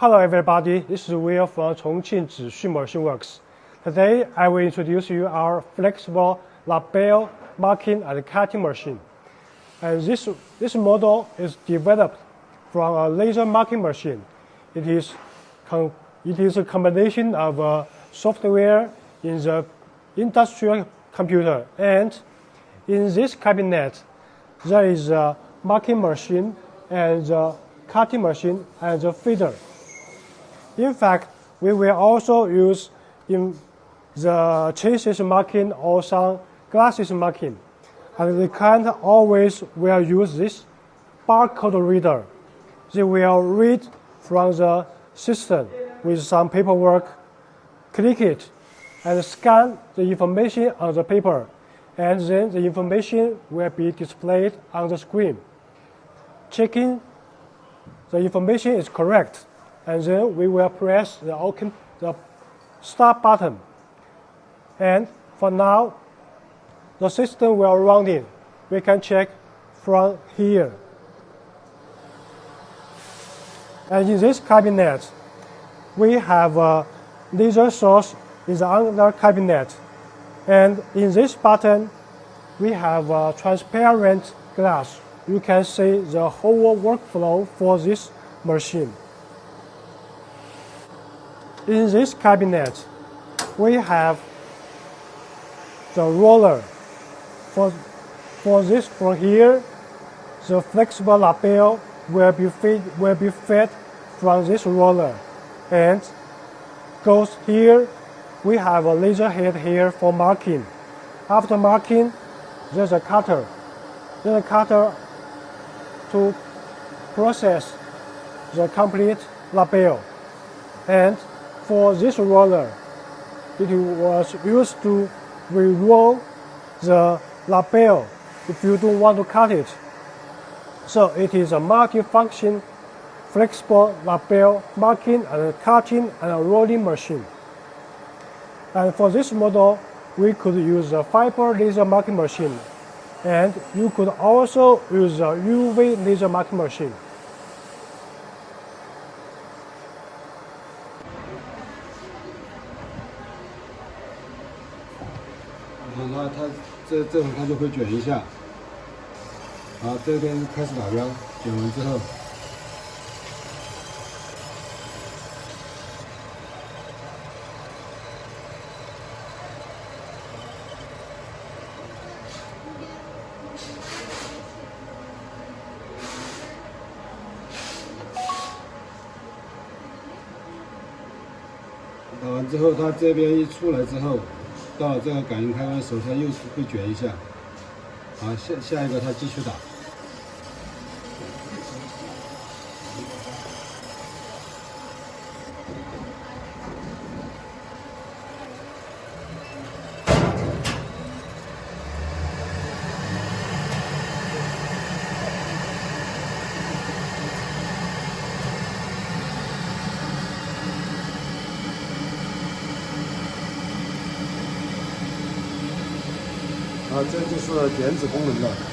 Hello everybody, this is Will from Chongqing Zhishu Machine Works. Today I will introduce you our flexible lable marking and cutting machine. And this model is developed from a laser marking machine. It is a combination of software in the industrial computer, and in this cabinet there is a marking machine and a cutting machine and a feeder. In fact, we will also use in the chassis marking or some glasses marking. And the client always will use this barcode reader. They will read from the system with some paperwork, click it, and scan the information on the paper, and then the information will be displayed on the screen. Checking the information is correct, and then we will press the start button. And for now, the system will run in. We can check from here. And in this cabinet, we have a laser source in the other cabinet. And in this button, we have a transparent glass. You can see the whole workflow for this machine. In this cabinet, we have the roller. For this from here, the flexible lable will be fed from this roller, and goes here. We have a laser head here for marking. After marking, there's a cutter. There's a cutter to process the complete lable. And for this roller, it was used to re-roll the lable if you don't want to cut it. So it is a multi-function, flexible lable marking and cutting and rolling machine. And for this model, we could use a fiber laser marking machine, and you could also use a UV laser marking machine.那它这种它就会卷一下，好，这边开始打标，卷完之后，打完之后，它这边一出来之后。到这个感应开关手上又会卷一下，好，下一个它继续打。这就是点子功能的。